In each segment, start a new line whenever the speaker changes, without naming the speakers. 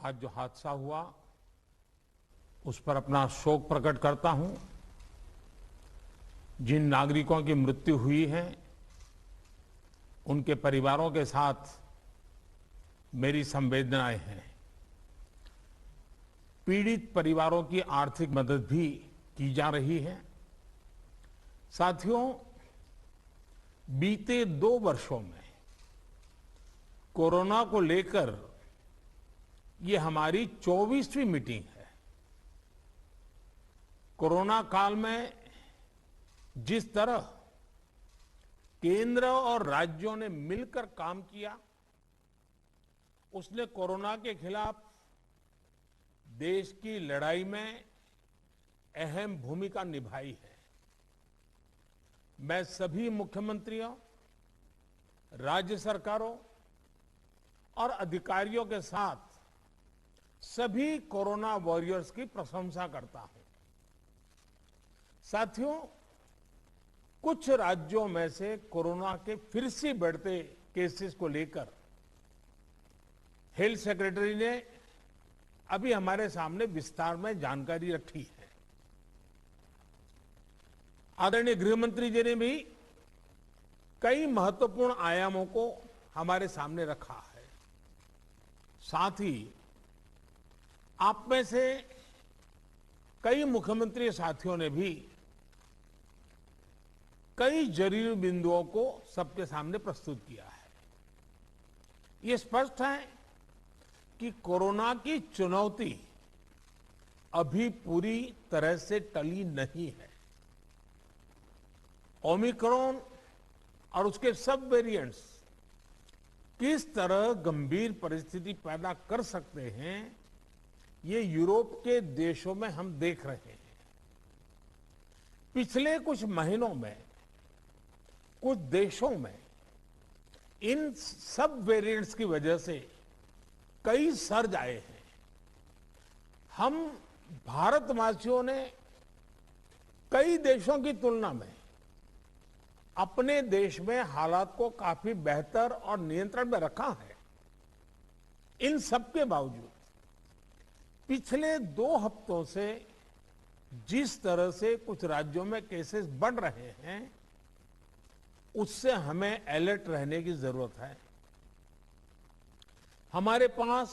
आज जो हादसा हुआ उस पर अपना शोक प्रकट करता हूं। जिन नागरिकों की मृत्यु हुई है उनके परिवारों के साथ मेरी संवेदनाएं हैं। पीड़ित परिवारों की आर्थिक मदद भी की जा रही है। साथियों, बीते 2 वर्षों में कोरोना को लेकर ये हमारी 24वीं मीटिंग है। कोरोना काल में जिस तरह केंद्र और राज्यों ने मिलकर काम किया, उसने कोरोना के खिलाफ देश की लड़ाई में अहम भूमिका निभाई है। मैं सभी मुख्यमंत्रियों, राज्य सरकारों और अधिकारियों के साथ सभी कोरोना वॉरियर्स की प्रशंसा करता हूं। साथियों, कुछ राज्यों में से कोरोना के फिर से बढ़ते केसेस को लेकर हेल्थ सेक्रेटरी ने अभी हमारे सामने विस्तार में जानकारी रखी है। आदरणीय गृह मंत्री जी ने भी कई महत्वपूर्ण आयामों को हमारे सामने रखा है। साथ ही आप में से कई मुख्यमंत्री साथियों ने भी कई जरूरी बिंदुओं को सबके सामने प्रस्तुत किया है। ये स्पष्ट है कि कोरोना की चुनौती अभी पूरी तरह से टली नहीं है। ओमिक्रॉन और उसके सब वेरिएंट्स किस तरह गंभीर परिस्थिति पैदा कर सकते हैं, ये यूरोप के देशों में हम देख रहे हैं। पिछले कुछ महीनों में कुछ देशों में इन सब वेरिएंट्स की वजह से कई सर्ज आए हैं। हम भारतवासियों ने कई देशों की तुलना में अपने देश में हालात को काफी बेहतर और नियंत्रण में रखा है। इन सब के बावजूद पिछले 2 हफ्तों से जिस तरह से कुछ राज्यों में केसेस बढ़ रहे हैं, उससे हमें अलर्ट रहने की जरूरत है। हमारे पास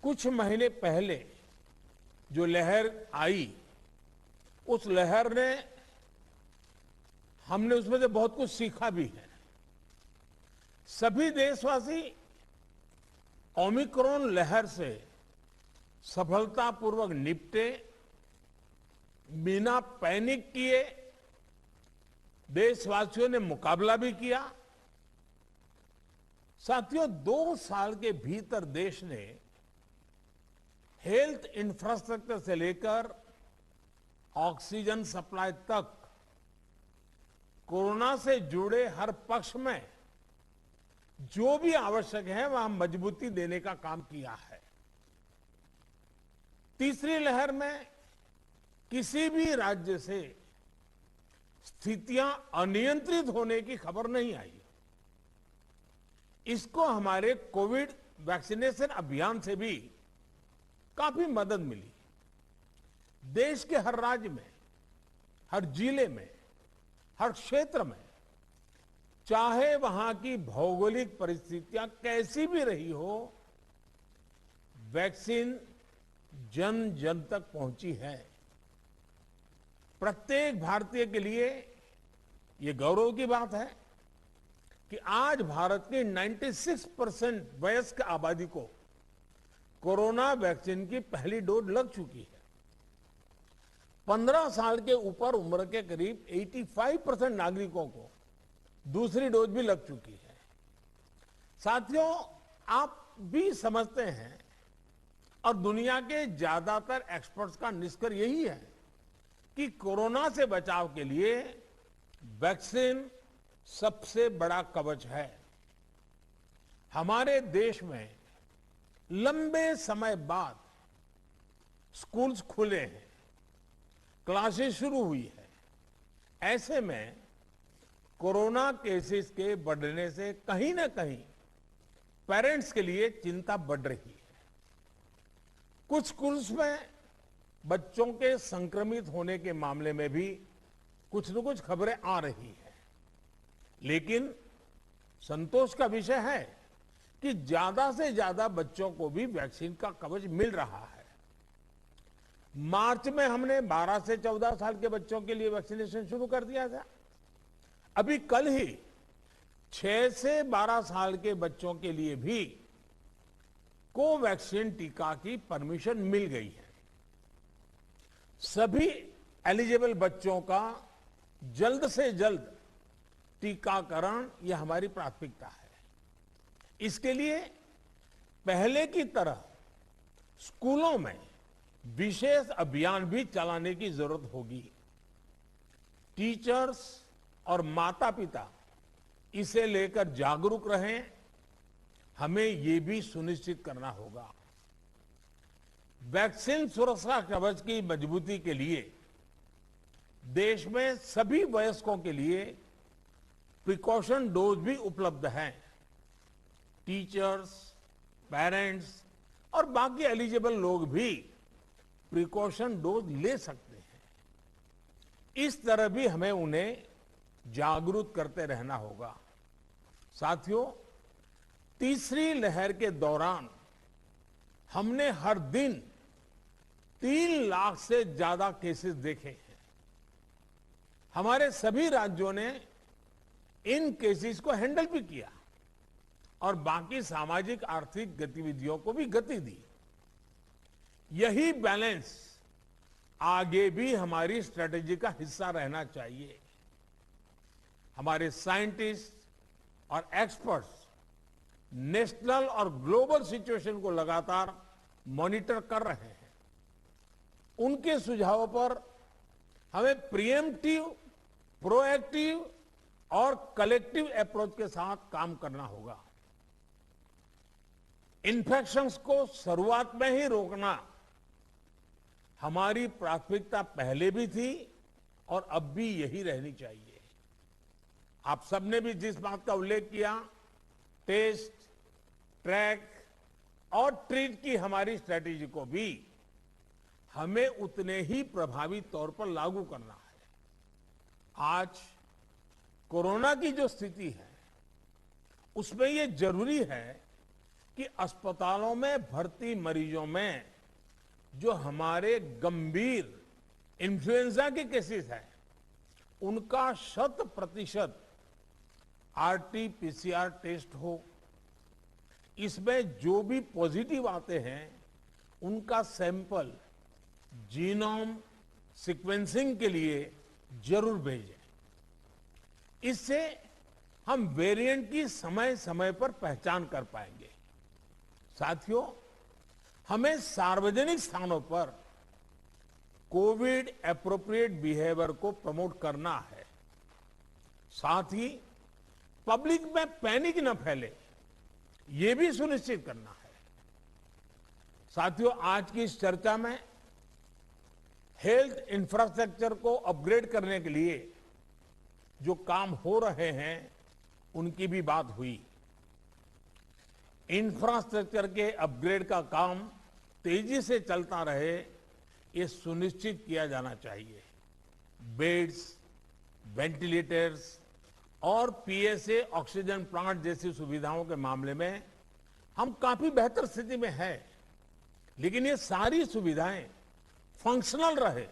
कुछ महीने पहले जो लहर आई, उस लहर ने हमने उसमें से बहुत कुछ सीखा भी है। सभी देशवासी ओमिक्रॉन लहर से सफलतापूर्वक निपटे, बिना पैनिक किए देशवासियों ने मुकाबला भी किया। साथियों, 2 साल के भीतर देश ने हेल्थ इंफ्रास्ट्रक्चर से लेकर ऑक्सीजन सप्लाई तक कोरोना से जुड़े हर पक्ष में जो भी आवश्यक है वहां मजबूती देने का काम किया है। तीसरी लहर में किसी भी राज्य से स्थितियां अनियंत्रित होने की खबर नहीं आई। इसको हमारे कोविड वैक्सीनेशन अभियान से भी काफी मदद मिली। देश के हर राज्य में, हर जिले में, हर क्षेत्र में, चाहे वहां की भौगोलिक परिस्थितियां कैसी भी रही हो, वैक्सीन जन जन तक पहुंची है। प्रत्येक भारतीय के लिए ये गौरव की बात है कि आज भारत की 96% वयस्क आबादी को कोरोना वैक्सीन की पहली डोज लग चुकी है। 15 साल के ऊपर उम्र के करीब 85% नागरिकों को दूसरी डोज भी लग चुकी है। साथियों, आप भी समझते हैं और दुनिया के ज्यादातर एक्सपर्ट्स का निष्कर्ष यही है कि कोरोना से बचाव के लिए वैक्सीन सबसे बड़ा कवच है। हमारे देश में लंबे समय बाद स्कूल्स खुले हैं, क्लासेस शुरू हुई है। ऐसे में कोरोना केसेस के बढ़ने से कहीं ना कहीं पेरेंट्स के लिए चिंता बढ़ रही है। कुछ स्कूल्स में बच्चों के संक्रमित होने के मामले में भी कुछ न कुछ खबरें आ रही है, लेकिन संतोष का विषय है कि ज्यादा से ज्यादा बच्चों को भी वैक्सीन का कवच मिल रहा है। मार्च में हमने 12 से 14 साल के बच्चों के लिए वैक्सीनेशन शुरू कर दिया था। अभी कल ही 6 से 12 साल के बच्चों के लिए भी कोवैक्सीन टीका की परमिशन मिल गई है। सभी एलिजिबल बच्चों का जल्द से जल्द टीकाकरण यह हमारी प्राथमिकता है। इसके लिए पहले की तरह स्कूलों में विशेष अभियान भी चलाने की जरूरत होगी। टीचर्स और माता पिता इसे लेकर जागरूक रहें, हमें ये भी सुनिश्चित करना होगा। वैक्सीन सुरक्षा कवच की मजबूती के लिए देश में सभी वयस्कों के लिए प्रिकॉशन डोज भी उपलब्ध हैं। टीचर्स, पेरेंट्स और बाकी एलिजिबल लोग भी प्रिकॉशन डोज ले सकते हैं। इस तरह भी हमें उन्हें जागरूक करते रहना होगा। साथियों, तीसरी लहर के दौरान हमने हर दिन 3 लाख से ज्यादा केसेस देखे हैं। हमारे सभी राज्यों ने इन केसेस को हैंडल भी किया और बाकी सामाजिक आर्थिक गतिविधियों को भी गति दी। यही बैलेंस आगे भी हमारी स्ट्रेटेजी का हिस्सा रहना चाहिए। हमारे साइंटिस्ट और एक्सपर्ट्स नेशनल और ग्लोबल सिचुएशन को लगातार मॉनिटर कर रहे हैं। उनके सुझावों पर हमें प्रिएम्प्टिव, प्रोएक्टिव और कलेक्टिव अप्रोच के साथ काम करना होगा। इन्फेक्शंस को शुरुआत में ही रोकना हमारी प्राथमिकता पहले भी थी और अब भी यही रहनी चाहिए। आप सबने भी जिस बात का उल्लेख किया, टेस्ट, ट्रैक और ट्रीट की हमारी स्ट्रेटेजी को भी हमें उतने ही प्रभावी तौर पर लागू करना है। आज कोरोना की जो स्थिति है उसमें ये जरूरी है कि अस्पतालों में भर्ती मरीजों में जो हमारे गंभीर इन्फ्लुएंजा के केसेस हैं उनका 100% आरटी-पीसीआर टेस्ट हो। इसमें जो भी पॉजिटिव आते हैं उनका सैंपल जीनोम सीक्वेंसिंग के लिए जरूर भेजें। इससे हम वेरिएंट की समय समय पर पहचान कर पाएंगे। साथियों, हमें सार्वजनिक स्थानों पर कोविड एप्रोप्रिएट बिहेवियर को प्रमोट करना है। साथ ही पब्लिक में पैनिक न फैले, ये भी सुनिश्चित करना है। साथियों, आज की इस चर्चा में हेल्थ इंफ्रास्ट्रक्चर को अपग्रेड करने के लिए जो काम हो रहे हैं उनकी भी बात हुई। इंफ्रास्ट्रक्चर के अपग्रेड का काम तेजी से चलता रहे, ये सुनिश्चित किया जाना चाहिए। बेड्स, वेंटिलेटर्स और पीएसए ऑक्सीजन प्लांट जैसी सुविधाओं के मामले में हम काफी बेहतर स्थिति में हैं, लेकिन ये सारी सुविधाएं फंक्शनल रहे,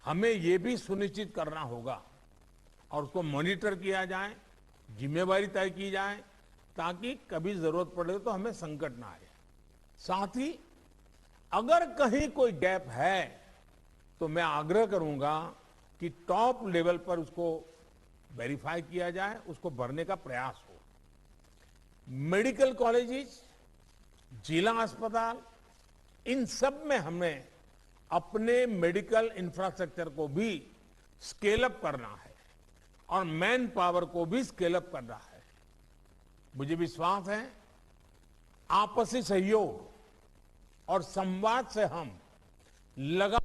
हमें ये भी सुनिश्चित करना होगा और उसको मॉनिटर किया जाए, जिम्मेवारी तय की जाए ताकि कभी जरूरत पड़े तो हमें संकट ना आए। साथ ही अगर कहीं कोई गैप है तो मैं आग्रह करूंगा कि टॉप लेवल पर उसको वेरीफाई किया जाए, उसको भरने का प्रयास हो। मेडिकल कॉलेजेस, जिला अस्पताल, इन सब में हमें अपने मेडिकल इंफ्रास्ट्रक्चर को भी स्केल अप करना है और मैन पावर को भी स्केल अप करना है। मुझे विश्वास है आपसी सहयोग और संवाद से हम लगा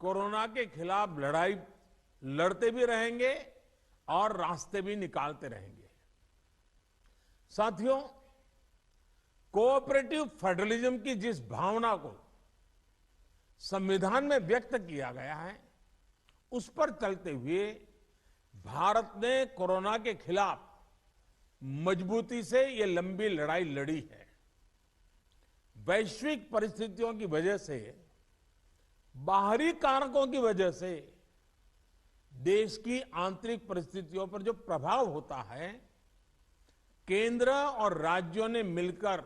कोरोना के खिलाफ लड़ाई लड़ते भी रहेंगे और रास्ते भी निकालते रहेंगे। साथियों, कोऑपरेटिव फेडरलिज्म की जिस भावना को संविधान में व्यक्त किया गया है, उस पर चलते हुए भारत ने कोरोना के खिलाफ मजबूती से ये लंबी लड़ाई लड़ी है। वैश्विक परिस्थितियों की वजह से, बाहरी कारकों की वजह से देश की आंतरिक परिस्थितियों पर जो प्रभाव होता है, केंद्र और राज्यों ने मिलकर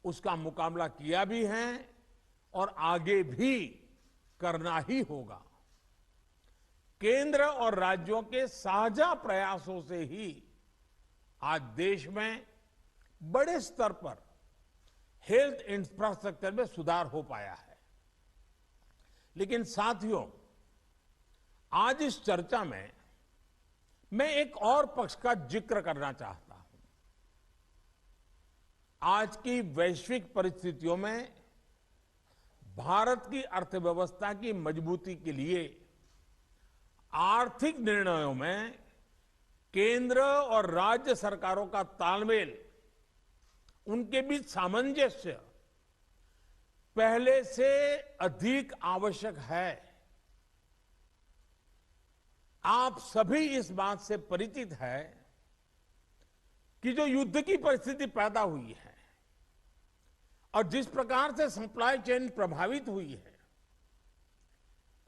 उसका मुकाबला किया भी है और आगे भी करना ही होगा। केंद्र और राज्यों के साझा प्रयासों से ही आज देश में बड़े स्तर पर हेल्थ इंफ्रास्ट्रक्चर में सुधार हो पाया है। लेकिन साथियों, आज इस चर्चा में मैं एक और पक्ष का जिक्र करना चाहता हूं। आज की वैश्विक परिस्थितियों में भारत की अर्थव्यवस्था की मजबूती के लिए आर्थिक निर्णयों में केंद्र और राज्य सरकारों का तालमेल, उनके बीच सामंजस्य पहले से अधिक आवश्यक है। आप सभी इस बात से परिचित है कि जो युद्ध की परिस्थिति पैदा हुई है और जिस प्रकार से सप्लाई चेन प्रभावित हुई है,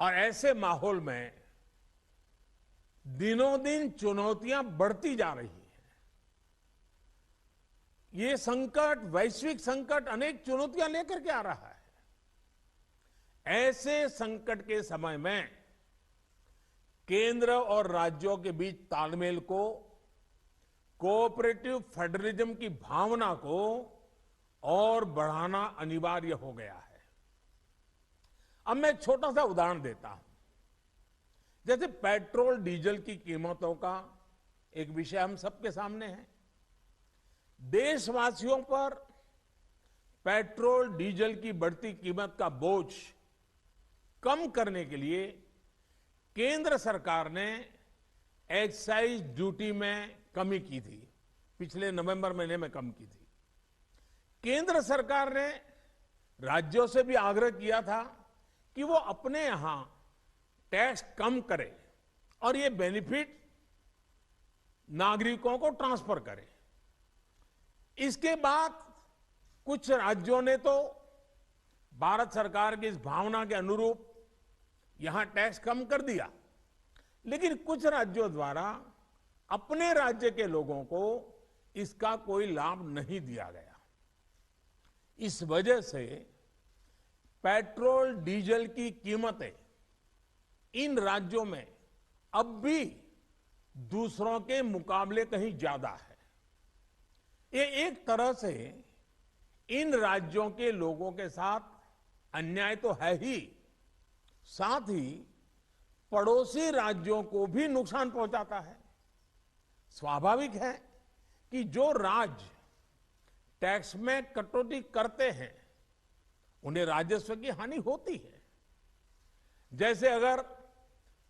और ऐसे माहौल में दिनों दिन चुनौतियां बढ़ती जा रही हैं। ये संकट, वैश्विक संकट, अनेक चुनौतियां लेकर के आ रहा है। ऐसे संकट के समय में केंद्र और राज्यों के बीच तालमेल को, कोऑपरेटिव फेडरलिज्म की भावना को और बढ़ाना अनिवार्य हो गया है। अब मैं एक छोटा सा उदाहरण देता हूं। जैसे पेट्रोल डीजल की कीमतों का एक विषय हम सबके सामने है। देशवासियों पर पेट्रोल डीजल की बढ़ती कीमत का बोझ कम करने के लिए केंद्र सरकार ने एक्साइज ड्यूटी में कमी की थी। पिछले नवंबर महीने में कम की थी। केंद्र सरकार ने राज्यों से भी आग्रह किया था कि वो अपने यहां टैक्स कम करे और ये बेनिफिट नागरिकों को ट्रांसफर करे। इसके बाद कुछ राज्यों ने तो भारत सरकार की इस भावना के अनुरूप यहां टैक्स कम कर दिया, लेकिन कुछ राज्यों द्वारा अपने राज्य के लोगों को इसका कोई लाभ नहीं दिया गया। इस वजह से पेट्रोल डीजल की कीमतें इन राज्यों में अब भी दूसरों के मुकाबले कहीं ज्यादा है। ये एक तरह से इन राज्यों के लोगों के साथ अन्याय तो है ही, साथ ही पड़ोसी राज्यों को भी नुकसान पहुंचाता है। स्वाभाविक है कि जो राज्य टैक्स में कटौती करते हैं उन्हें राजस्व की हानि होती है। जैसे अगर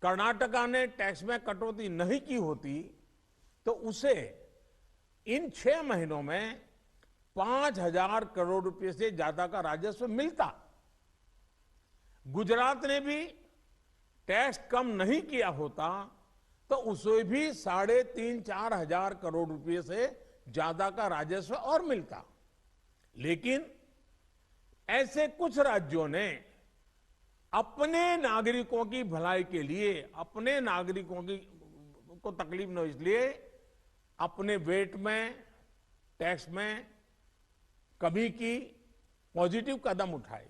कर्नाटका ने टैक्स में कटौती नहीं की होती तो उसे इन 6 महीनों में 5,000 करोड़ रुपए से ज्यादा का राजस्व मिलता। गुजरात ने भी टैक्स कम नहीं किया होता तो उसे भी 3,500-4 हजार करोड़ रुपए से ज्यादा का राजस्व और मिलता। लेकिन ऐसे कुछ राज्यों ने अपने नागरिकों की भलाई के लिए, अपने नागरिकों को तकलीफ न हो इसलिए अपने वेट में, टैक्स में कमी की, पॉजिटिव कदम उठाए।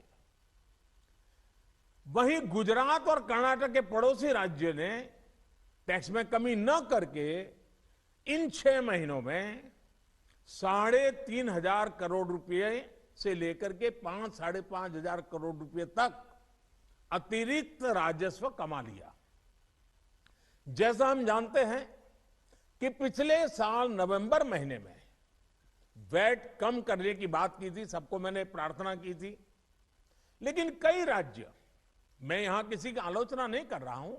वहीं गुजरात और कर्नाटक के पड़ोसी राज्य ने टैक्स में कमी न करके इन 6 महीनों में 3,500 करोड़ रुपए से लेकर के 5-5.5 हजार करोड़ रुपए तक अतिरिक्त राजस्व कमा लिया। जैसा हम जानते हैं कि पिछले साल नवंबर महीने में वैट कम करने की बात की थी, सबको मैंने प्रार्थना की थी, लेकिन कई राज्य, मैं यहां किसी की आलोचना नहीं कर रहा हूं,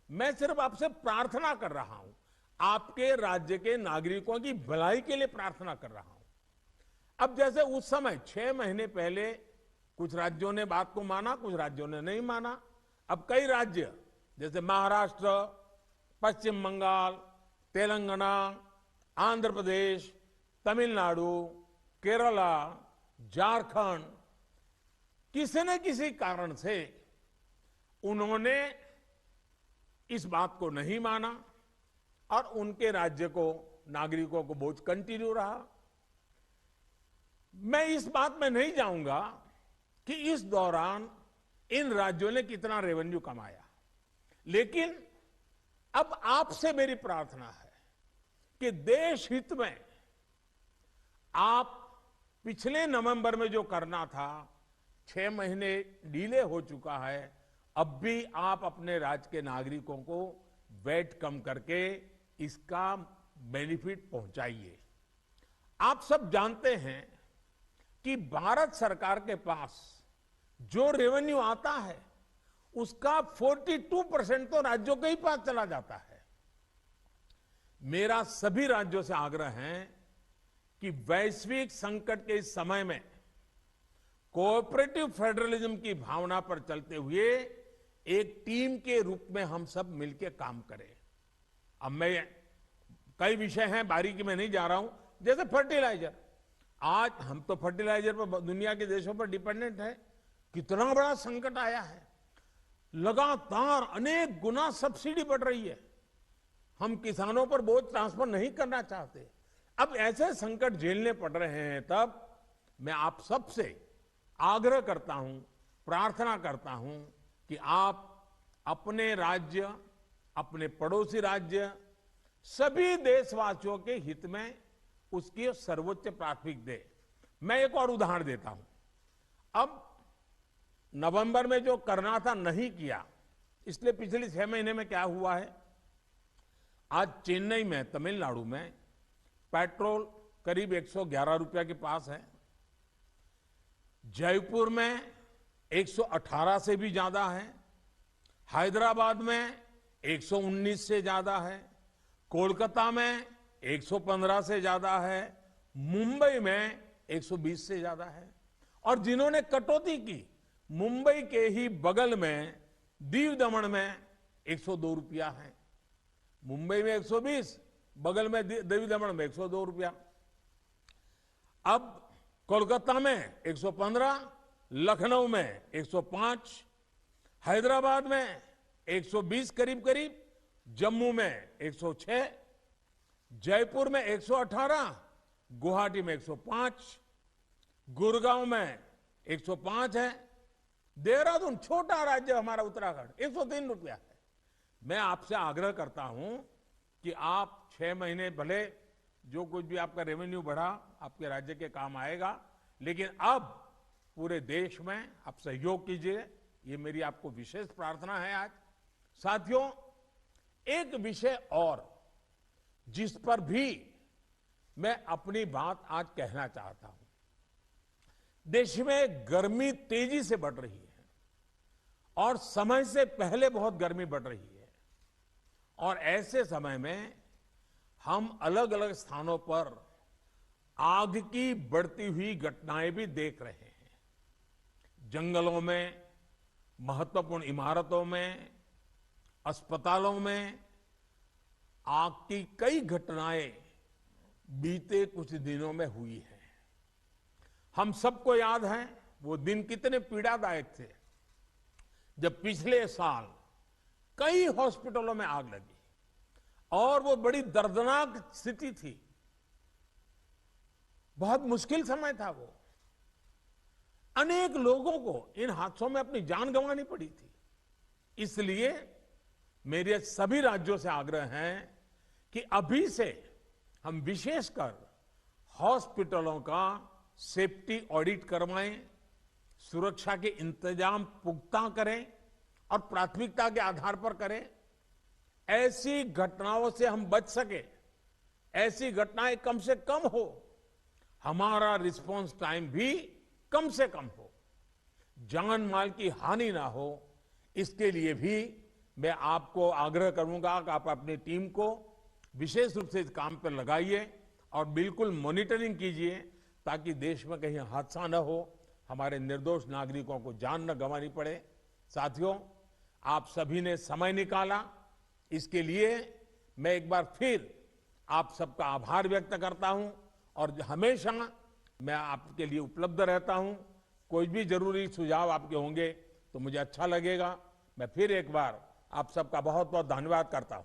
मैं सिर्फ आपसे प्रार्थना कर रहा हूं आपके राज्य के नागरिकों की भलाई के लिए प्रार्थना कर रहा हूं। अब जैसे उस समय 6 महीने पहले कुछ राज्यों ने बात को माना, कुछ राज्यों ने नहीं माना। अब कई राज्य जैसे महाराष्ट्र, पश्चिम बंगाल, तेलंगाना, आंध्र प्रदेश, तमिलनाडु, केरला, झारखंड, किसी न किसी कारण से उन्होंने इस बात को नहीं माना और उनके राज्य को, नागरिकों को बोझ कंटिन्यू रहा। मैं इस बात में नहीं जाऊंगा कि इस दौरान इन राज्यों ने कितना रेवेन्यू कमाया, लेकिन अब आपसे मेरी प्रार्थना है कि देश हित में आप पिछले नवंबर में जो करना था, 6 महीने डिले हो चुका है, अब भी आप अपने राज्य के नागरिकों को वैट कम करके इसका बेनिफिट पहुंचाइए। आप सब जानते हैं कि भारत सरकार के पास जो रेवेन्यू आता है उसका 42% तो राज्यों के ही पास चला जाता है। मेरा सभी राज्यों से आग्रह है कि वैश्विक संकट के इस समय में कोऑपरेटिव फेडरलिज्म की भावना पर चलते हुए एक टीम के रूप में हम सब मिलकर काम करें। अब मैं कई विषय हैं, बारीकी में नहीं जा रहा हूं, जैसे फर्टिलाइजर। आज हम तो फर्टिलाइजर पर दुनिया के देशों पर डिपेंडेंट है। कितना बड़ा संकट आया है, लगातार अनेक गुना सब्सिडी बढ़ रही है। हम किसानों पर बोझ ट्रांसफर नहीं करना चाहते। अब ऐसे संकट झेलने पड़ रहे हैं, तब मैं आप सबसे आग्रह करता हूं, प्रार्थना करता हूं कि आप अपने राज्य, अपने पड़ोसी राज्य, सभी देशवासियों के हित में उसकी सर्वोच्च प्राथमिकता दे। मैं एक और उदाहरण देता हूं। अब नवंबर में जो करना था नहीं किया, इसलिए पिछले 6 महीने में क्या हुआ है, आज चेन्नई में, तमिलनाडु में पेट्रोल करीब 111 रुपया के पास है। जयपुर में 118 से भी ज्यादा है। हैदराबाद में 119 से ज्यादा है। कोलकाता में 115 से ज्यादा है। मुंबई में 120 से ज्यादा है। और जिन्होंने कटौती की, मुंबई के ही बगल में दीव दमन में 102 रुपया है। मुंबई में 120, बगल में दीव दमन में 102 रुपया। अब कोलकाता में 115, लखनऊ में 105, हैदराबाद में 120 करीब करीब, जम्मू में 106, जयपुर में 118, गुवाहाटी में 105, गुड़गांव में 105 है। देहरादून, छोटा राज्य हमारा उत्तराखंड, 103 रुपया है। मैं आपसे आग्रह करता हूं कि आप 6 महीने भले जो कुछ भी आपका रेवेन्यू बढ़ा आपके राज्य के काम आएगा, लेकिन अब पूरे देश में आप सहयोग कीजिए। ये मेरी आपको विशेष प्रार्थना है आज। साथियों, एक विषय और जिस पर भी मैं अपनी बात आज कहना चाहता हूं। देश में गर्मी तेजी से बढ़ रही है और समय से पहले बहुत गर्मी बढ़ रही है, और ऐसे समय में हम अलग अलग स्थानों पर आग की बढ़ती हुई घटनाएं भी देख रहे हैं। जंगलों में, महत्वपूर्ण इमारतों में, अस्पतालों में आग की कई घटनाएं बीते कुछ दिनों में हुई है। हम सबको याद है वो दिन कितने पीड़ादायक थे जब पिछले साल कई हॉस्पिटलों में आग लगी, और वो बड़ी दर्दनाक स्थिति थी। बहुत मुश्किल समय था वो। अनेक लोगों को इन हादसों में अपनी जान गंवानी पड़ी थी। इसलिए मेरे सभी राज्यों से आग्रह है कि अभी से हम विशेषकर हॉस्पिटलों का सेफ्टी ऑडिट करवाएं, सुरक्षा के इंतजाम पुख्ता करें और प्राथमिकता के आधार पर करें। ऐसी घटनाओं से हम बच सके, ऐसी घटनाएं कम से कम हो, हमारा रिस्पांस टाइम भी कम से कम हो, जान माल की हानि ना हो, इसके लिए भी मैं आपको आग्रह करूंगा कि आप अपनी टीम को विशेष रूप से इस काम पर लगाइए और बिल्कुल मॉनिटरिंग कीजिए ताकि देश में कहीं हादसा न हो, हमारे निर्दोष नागरिकों को जान न गंवानी पड़े। साथियों, आप सभी ने समय निकाला, इसके लिए मैं एक बार फिर आप सबका आभार व्यक्त करता हूं और हमेशा मैं आपके लिए उपलब्ध रहता हूं। कोई भी जरूरी सुझाव आपके होंगे तो मुझे अच्छा लगेगा। मैं फिर एक बार आप सबका बहुत बहुत धन्यवाद करता हूं।